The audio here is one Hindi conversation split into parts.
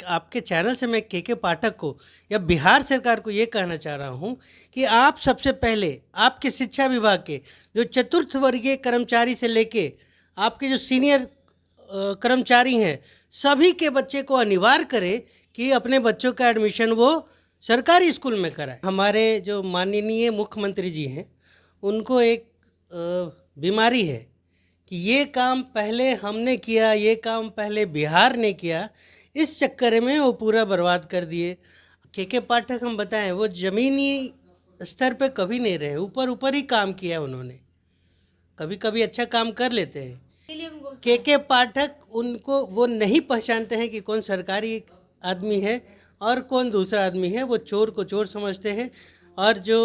आपके चैनल से मैं के पाठक को या बिहार सरकार को ये कहना चाह रहा हूँ कि आप सबसे पहले आपके शिक्षा विभाग के जो चतुर्थ वर्गीय कर्मचारी से लेके आपके जो सीनियर कर्मचारी हैं, सभी के बच्चे को अनिवार्य करें कि अपने बच्चों का एडमिशन वो सरकारी स्कूल में कराएं। हमारे जो माननीय मुख्यमंत्री जी हैं, उनको एक बीमारी है कि ये काम पहले हमने किया, ये काम पहले बिहार ने किया, इस चक्कर में वो पूरा बर्बाद कर दिए। के पाठक हम बताएं, वो ज़मीनी स्तर पे कभी नहीं रहे, ऊपर ऊपर ही काम किया उन्होंने। कभी कभी अच्छा काम कर लेते हैं। के पाठक उनको वो नहीं पहचानते हैं कि कौन सरकारी आदमी है और कौन दूसरा आदमी है। वो चोर को चोर समझते हैं और जो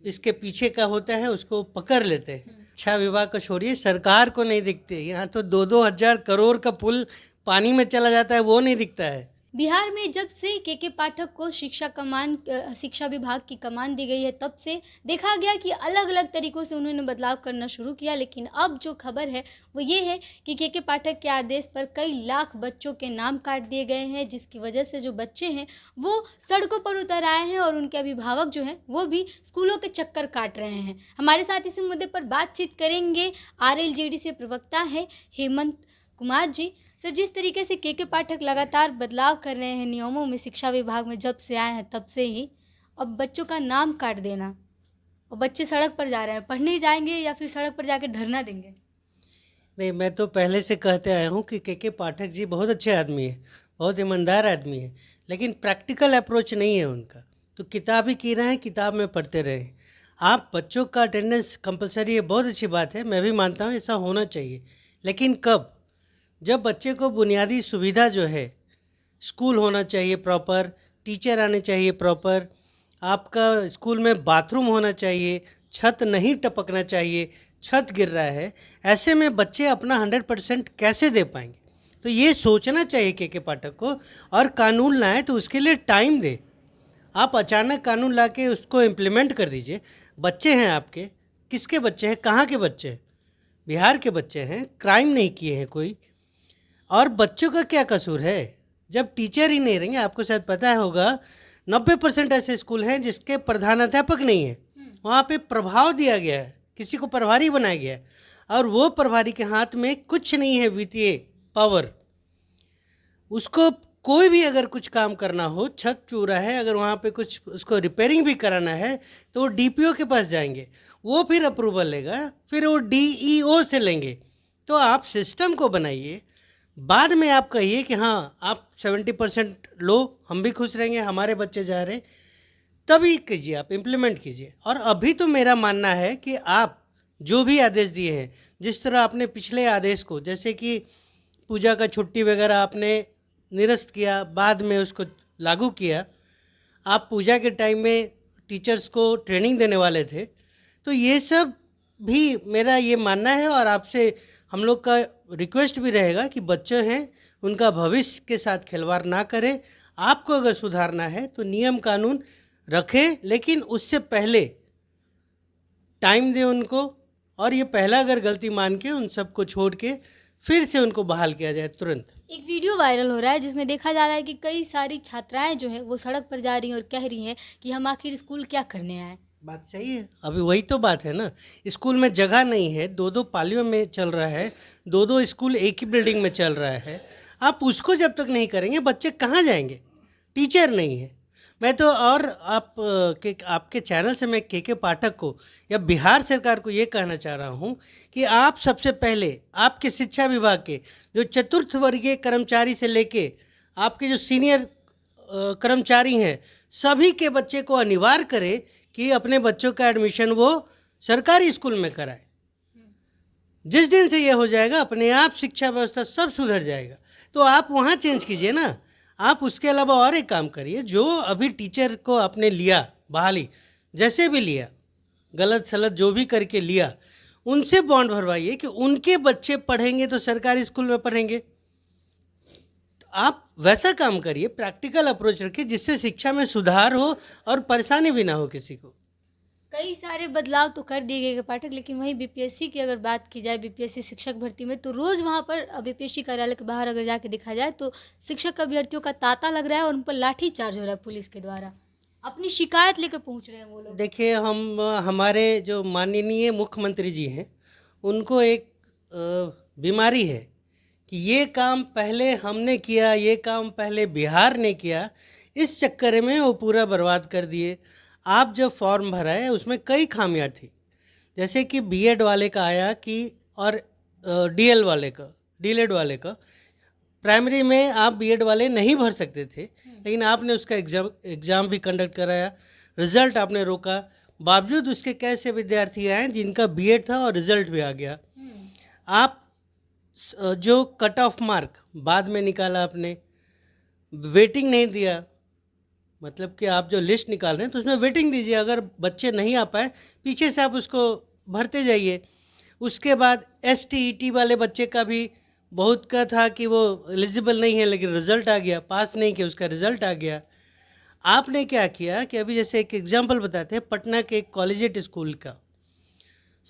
इसके पीछे का होता है उसको पकड़ लेते हैं। शिक्षा विभाग को छोड़िए, सरकार को नहीं दिखते। यहाँ तो 2-2 हज़ार करोड़ का पुल पानी में चला जाता है, वो नहीं दिखता है। बिहार में जब से के पाठक को शिक्षा विभाग की कमान दी गई है, तब से देखा गया कि अलग अलग तरीक़ों से उन्होंने बदलाव करना शुरू किया। लेकिन अब जो खबर है वो ये है कि के पाठक के आदेश पर कई लाख बच्चों के नाम काट दिए गए हैं, जिसकी वजह से जो बच्चे हैं वो सड़कों पर उतर आए हैं और उनके अभिभावक जो हैं वो भी स्कूलों के चक्कर काट रहे हैं। हमारे साथ इसी मुद्दे पर बातचीत करेंगे RLJD से प्रवक्ता है हेमंत कुमार जी। सर, जिस तरीके से के पाठक लगातार बदलाव कर रहे हैं नियमों में, शिक्षा विभाग में जब से आए हैं तब से ही, अब बच्चों का नाम काट देना और बच्चे सड़क पर जा रहे हैं, पढ़ने जाएंगे या फिर सड़क पर जाकर धरना देंगे? नहीं, मैं तो पहले से कहते आया हूँ कि के पाठक जी बहुत अच्छे आदमी हैं, बहुत ईमानदार आदमी हैं, लेकिन प्रैक्टिकल अप्रोच नहीं है उनका। तो किताब ही की रहे हैं, किताब में पढ़ते रहें। आप बच्चों का अटेंडेंस कंपलसरी है, बहुत अच्छी बात है, मैं भी मानता हूँ ऐसा होना चाहिए। लेकिन कब? जब बच्चे को बुनियादी सुविधा जो है, स्कूल होना चाहिए प्रॉपर, टीचर आने चाहिए प्रॉपर, आपका स्कूल में बाथरूम होना चाहिए, छत नहीं टपकना चाहिए, छत गिर रहा है, ऐसे में बच्चे अपना 100% कैसे दे पाएंगे? तो ये सोचना चाहिए के पाठक को। और कानून लाएँ तो उसके लिए टाइम दे। आप अचानक कानून ला के उसको इम्प्लीमेंट कर दीजिए। बच्चे हैं आपके, किसके बच्चे हैं, कहाँ के बच्चे हैं? बिहार के बच्चे हैं, क्राइम नहीं किए हैं कोई। और बच्चों का क्या कसूर है? जब टीचर ही नहीं रहेंगे, आपको शायद पता होगा 90% ऐसे स्कूल हैं जिसके प्रधानाध्यापक नहीं है। वहाँ पे प्रभाव दिया गया है, किसी को प्रभारी बनाया गया है और वो प्रभारी के हाथ में कुछ नहीं है वित्तीय पावर। उसको कोई भी अगर कुछ काम करना हो, छत चूरा है, अगर वहाँ पे कुछ उसको रिपेयरिंग भी कराना है तो वो DPO के पास जाएंगे, वो फिर अप्रूवल लेगा, फिर वो DEO से लेंगे। तो आप सिस्टम को बनाइए, बाद में आप कहिए कि हाँ आप 70% लो, हम भी खुश रहेंगे, हमारे बच्चे जा रहे, तभी कीजिए, आप इम्प्लीमेंट कीजिए। और अभी तो मेरा मानना है कि आप जो भी आदेश दिए हैं, जिस तरह आपने पिछले आदेश को, जैसे कि पूजा का छुट्टी वगैरह आपने निरस्त किया, बाद में उसको लागू किया, आप पूजा के टाइम में टीचर्स को ट्रेनिंग देने वाले थे, तो ये सब भी मेरा ये मानना है। और आपसे हम लोग का रिक्वेस्ट भी रहेगा कि बच्चे हैं, उनका भविष्य के साथ खिलवाड़ ना करें। आपको अगर सुधारना है तो नियम कानून रखें, लेकिन उससे पहले टाइम दें उनको। और ये पहला अगर गलती मान के उन सबको छोड़ के फिर से उनको बहाल किया जाए तुरंत। एक वीडियो वायरल हो रहा है जिसमें देखा जा रहा है कि कई सारी छात्राएं जो हैं वो सड़क पर जा रही हैं और कह रही हैं कि हम आखिर स्कूल क्या करने आए। बात सही है, अभी वही तो बात है ना। स्कूल में जगह नहीं है, 2-2 पालियों में चल रहा है, 2-2 स्कूल एक ही बिल्डिंग में चल रहा है। आप उसको जब तक नहीं करेंगे, बच्चे कहाँ जाएंगे? टीचर नहीं है। मैं तो और आपके चैनल से मैं के पाठक को या बिहार सरकार को ये कहना चाह रहा हूँ कि आप सबसे पहले आपके शिक्षा विभाग के जो चतुर्थ वर्गीय कर्मचारी से लेके आपके जो सीनियर कर्मचारी हैं, सभी के बच्चे को अनिवार्य करें कि अपने बच्चों का एडमिशन वो सरकारी स्कूल में कराए। जिस दिन से ये हो जाएगा, अपने आप शिक्षा व्यवस्था सब सुधर जाएगा। तो आप वहाँ चेंज कीजिए ना। आप उसके अलावा और एक काम करिए, जो अभी टीचर को आपने लिया बहाली, जैसे भी लिया, गलत सलत जो भी करके लिया, उनसे बॉन्ड भरवाइए कि उनके बच्चे पढ़ेंगे तो सरकारी स्कूल में पढ़ेंगे। तो आप वैसा काम करिए, प्रैक्टिकल अप्रोच रखिए, जिससे शिक्षा में सुधार हो और परेशानी भी ना हो किसी को। कई सारे बदलाव तो कर दिए गए पाठक, लेकिन वहीं बीपीएससी की अगर बात की जाए, बीपीएससी शिक्षक भर्ती में, तो रोज़ वहाँ पर बीपीएससी कार्यालय के बाहर अगर जाके देखा जाए तो शिक्षक अभ्यर्थियों का तांता लग रहा है और उन पर लाठी चार्ज हो रहा है पुलिस के द्वारा। अपनी शिकायत लेकर पहुँच रहे हैं वो लोग। देखिए, हम हमारे जो माननीय मुख्यमंत्री जी हैं, उनको एक बीमारी है कि ये काम पहले हमने किया, ये काम पहले बिहार ने किया, इस चक्कर में वो पूरा बर्बाद कर दिए। आप जब फॉर्म भरा है उसमें कई खामियां थी, जैसे कि बीएड वाले का आया कि, और डीएल वाले का, डीएलएड वाले का, प्राइमरी में आप बीएड वाले नहीं भर सकते थे, लेकिन आपने उसका एग्ज़ाम भी कंडक्ट कराया, रिज़ल्ट आपने रोका, बावजूद उसके कैसे विद्यार्थी आए जिनका बीएड था और रिज़ल्ट भी आ गया। आप जो कट ऑफ मार्क बाद में निकाला आपने, वेटिंग नहीं दिया, मतलब कि आप जो लिस्ट निकाल रहे हैं तो उसमें वेटिंग दीजिए, अगर बच्चे नहीं आ पाए पीछे से आप उसको भरते जाइए। उसके बाद एसटीईटी वाले बच्चे का भी बहुत का था कि वो एलिजिबल नहीं है, लेकिन रिज़ल्ट आ गया, पास नहीं किया, उसका रिज़ल्ट आ गया। आपने क्या किया कि अभी जैसे एक एग्जांपल बताते हैं, पटना के एक कॉलेजिएट स्कूल का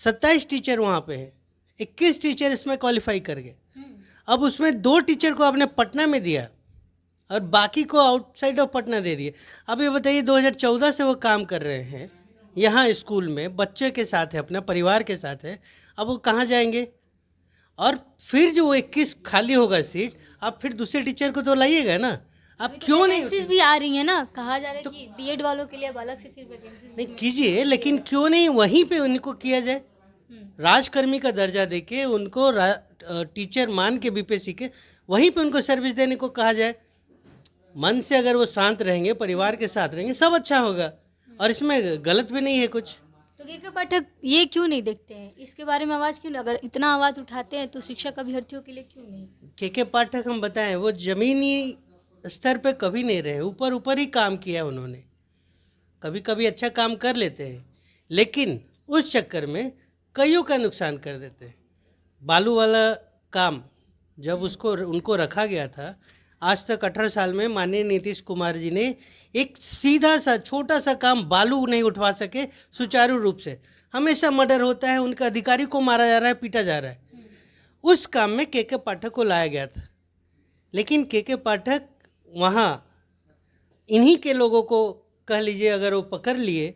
27 टीचर वहाँ पे हैं, 21 टीचर इसमें क्वालिफाई कर गए। अब उसमें 2 टीचर को आपने पटना में दिया और बाकी को आउटसाइड ऑफ पटना दे दिए। अब ये बताइए, 2014 से वो काम कर रहे हैं यहाँ स्कूल में, बच्चे के साथ है, अपना परिवार के साथ है, अब वो कहाँ जाएंगे? और फिर जो वो 21 खाली होगा सीट, आप फिर दूसरे टीचर को तो लाइएगा ना। आप अभी तो क्यों नहीं वैकेंसीज भी आ रही है ना, कहा जा रहा है कि बीएड वालों के लिए अब अलग से फिर वैकेंसीज नहीं कीजिए, लेकिन क्यों नहीं वहीं पे उनको किया जाए, राजकर्मी का दर्जा देके उनको टीचर मान के बीपीएससी के वहीं पे उनको सर्विस देने को कहा जाए। मन से अगर वो शांत रहेंगे, परिवार के साथ रहेंगे, सब अच्छा होगा, और इसमें गलत भी नहीं है कुछ। तो केके पाठक ये क्यों नहीं देखते हैं, इसके बारे में आवाज़ क्यों नहीं, अगर इतना आवाज़ उठाते हैं तो शिक्षक अभ्यर्थियों के लिए क्यों नहीं? केके पाठक हम बताएं, वो जमीनी स्तर पे कभी नहीं रहे, ऊपर ऊपर ही काम किया उन्होंने। कभी कभी अच्छा काम कर लेते हैं, लेकिन उस चक्कर में कईयों का नुकसान कर देते हैं। बालू वाला काम जब उसको उनको रखा गया था, आज तक 18 साल में माननीय नीतीश कुमार जी ने एक सीधा सा छोटा सा काम बालू नहीं उठवा सके सुचारू रूप से। हमेशा मर्डर होता है, उनका अधिकारी को मारा जा रहा है, पीटा जा रहा है। उस काम में केके पाठक को लाया गया था, लेकिन केके पाठक वहाँ इन्हीं के लोगों को कह लीजिए, अगर वो पकड़ लिए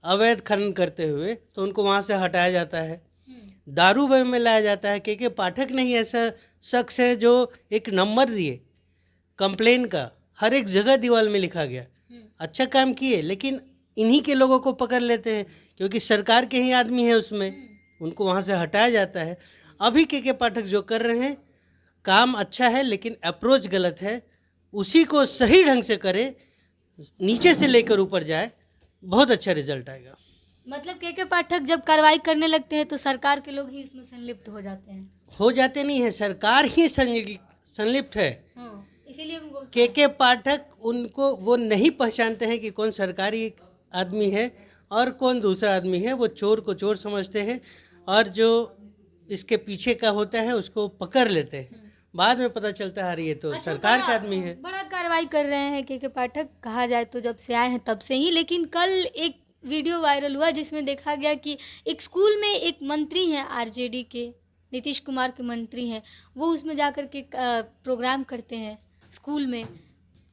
अवैध खनन करते हुए तो उनको वहाँ से हटाया जाता है, दारू में लाया जाता है। केके पाठक नहीं ऐसा शख्स है जो एक नंबर दिए कंप्लेन का, हर एक जगह दीवार में लिखा गया। अच्छा काम किए, लेकिन इन्हीं के लोगों को पकड़ लेते हैं क्योंकि सरकार के ही आदमी है उसमें, उनको वहाँ से हटाया जाता है। अभी केके पाठक जो कर रहे हैं काम अच्छा है, लेकिन अप्रोच गलत है। उसी को सही ढंग से करे, नीचे से लेकर ऊपर जाए, बहुत अच्छा रिजल्ट आएगा। मतलब केके पाठक जब कार्रवाई करने लगते हैं तो सरकार के लोग ही इसमें संलिप्त हो जाते हैं। हो जाते नहीं है, सरकार ही संलिप्त है। इसीलिए उनको केके पाठक उनको वो नहीं पहचानते हैं कि कौन सरकारी आदमी है और कौन दूसरा आदमी है। वो चोर को चोर समझते हैं और जो इसके पीछे का होता है उसको पकड़ लेते हैं। बाद में पता चलता है ये तो सरकार का आदमी है। बड़ा कार्रवाई कर रहे हैं केके पाठक, कहा जाए तो जब से आए हैं तब से ही। लेकिन कल एक वीडियो वायरल हुआ जिसमें देखा गया कि एक स्कूल में एक मंत्री हैं, आरजेडी के नीतीश कुमार के मंत्री हैं, वो उसमें जाकर के प्रोग्राम करते हैं स्कूल में।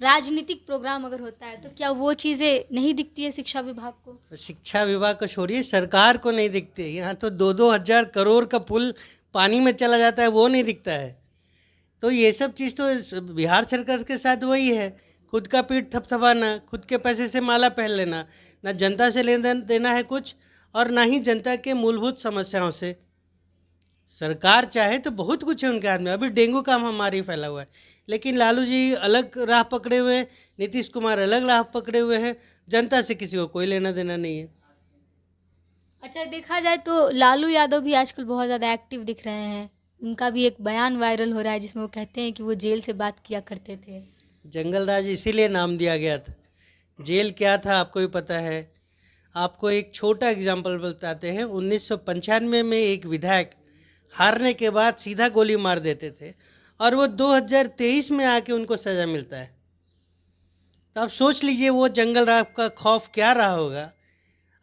राजनीतिक प्रोग्राम अगर होता है तो क्या वो चीज़ें नहीं दिखती है शिक्षा विभाग को? शिक्षा विभाग को छोड़िए, सरकार को नहीं दिखते। यहाँ तो 2-2 हज़ार करोड़ का पुल पानी में चला जाता है, वो नहीं दिखता है। तो ये सब चीज़ तो बिहार सरकार के साथ वही है, खुद का पीठ थपथपाना, खुद के पैसे से माला पहन लेना, ना जनता से लेन देना है कुछ और ना ही जनता के मूलभूत समस्याओं से। सरकार चाहे तो बहुत कुछ है उनके हाथ में। अभी डेंगू का महामारी फैला हुआ है, लेकिन लालू जी अलग राह पकड़े हुए हैं, नीतीश कुमार अलग राह पकड़े हुए हैं। जनता से किसी को कोई लेना देना नहीं है। अच्छा, देखा जाए तो लालू यादव भी आजकल बहुत ज़्यादा एक्टिव दिख रहे हैं। उनका भी एक बयान वायरल हो रहा है जिसमें वो कहते हैं कि वो जेल से बात किया करते थे। जंगल राज इसीलिए नाम दिया गया था। जेल क्या था आपको भी पता है। आपको एक छोटा एग्जाम्पल बताते हैं। 1995 में एक विधायक हारने के बाद सीधा गोली मार देते थे और वो 2023 में आके उनको सज़ा मिलता है। तो आप सोच लीजिए वो जंगल राज का खौफ क्या रहा होगा।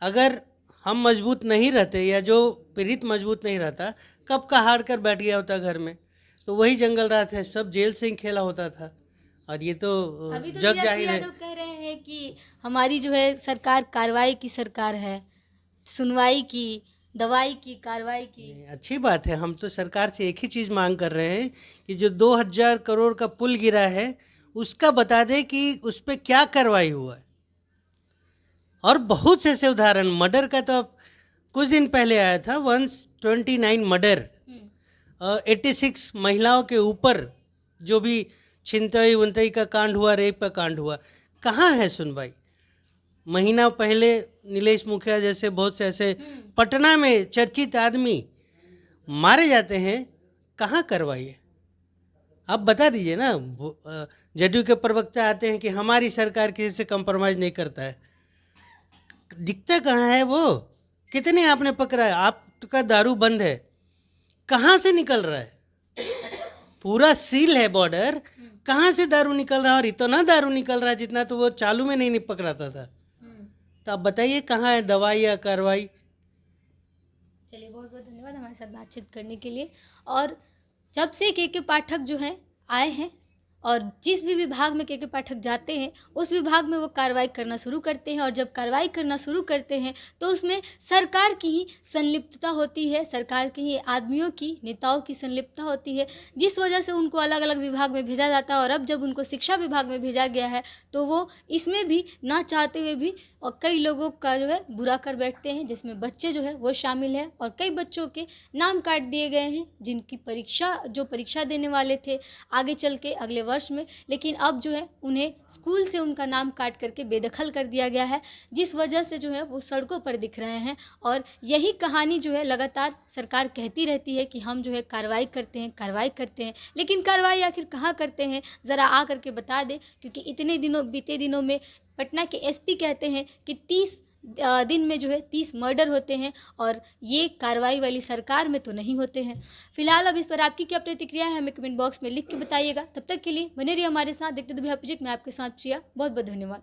अगर हम मजबूत नहीं रहते या जो पीड़ित मजबूत नहीं रहता, कब का हार कर बैठ गया होता घर में। तो वही जंगल रात है, सब जेल से ही खेला होता था। और ये तो अभी तो जग तेजस्वी जाहिर है। यादव कह रहे हैं कि हमारी जो है सरकार कार्रवाई की सरकार है, सुनवाई की, दवाई की, कार्रवाई की। नहीं, अच्छी बात है। हम तो सरकार से एक ही चीज़ मांग कर रहे हैं कि जो 2000 करोड़ का पुल गिरा है उसका बता दें कि उस पर क्या कार्रवाई हुआ है। और बहुत से ऐसे उदाहरण, मर्डर का तो अब कुछ दिन पहले आया था 129 मर्डर, 86 महिलाओं के ऊपर जो भी छिनतई उनतई का कांड हुआ, रेप का कांड हुआ, कहाँ है सुनवाई। महीना पहले नीलेश मुखिया जैसे बहुत से ऐसे पटना में चर्चित आदमी मारे जाते हैं, कहाँ कार्रवाई है। आप बता दीजिए ना। जदयू के प्रवक्ता आते हैं कि हमारी सरकार किसी से कंप्रोमाइज़ नहीं करता है, दिखता कहाँ है वो। कितने आपने पकड़ा है, आपका दारू बंद है, कहाँ से निकल रहा है। पूरा सील है बॉर्डर, कहाँ से दारू निकल रहा है। और इतना दारू निकल रहा है जितना तो वो चालू में नहीं पकड़ाता था। तो आप बताइए कहाँ है दवाई या कार्रवाई। चलिए, बहुत बहुत धन्यवाद हमारे साथ बातचीत करने के लिए। और जब से के पाठक जो हैं आए हैं और जिस भी विभाग में के पाठक जाते हैं उस विभाग में वो कार्रवाई करना शुरू करते हैं, और जब कार्रवाई करना शुरू करते हैं तो उसमें सरकार की ही संलिप्तता होती है, सरकार के ही आदमियों की, नेताओं की संलिप्तता होती है, जिस वजह से उनको अलग अलग विभाग में भेजा जाता है। और अब जब उनको शिक्षा विभाग में भेजा गया है तो वो इसमें भी ना चाहते हुए भी और कई लोगों का जो है बुरा कर बैठते हैं, जिसमें बच्चे जो है वो शामिल हैं। और कई बच्चों के नाम काट दिए गए हैं जिनकी परीक्षा देने वाले थे आगे चल के अगले वर्ष में, लेकिन अब जो है उन्हें स्कूल से उनका नाम काट करके बेदखल कर दिया गया है, जिस वजह से जो है वो सड़कों पर दिख रहे हैं। और यही कहानी जो है लगातार सरकार कहती रहती है कि हम जो है कार्रवाई करते हैं, कार्रवाई करते हैं, लेकिन कार्रवाई आखिर कहाँ करते हैं ज़रा आ करके बता दें। क्योंकि बीते दिनों में पटना के एसपी कहते हैं कि 30 दिन में जो है 30 मर्डर होते हैं, और ये कार्रवाई वाली सरकार में तो नहीं होते हैं। फिलहाल अब इस पर आपकी क्या प्रतिक्रिया है हमें कमेंट बॉक्स में लिख के बताइएगा। तब तक के लिए बने रहिए हमारे साथ, देखते तो भी प्रोजेक्ट में आपके साथ प्रिया। बहुत बहुत धन्यवाद।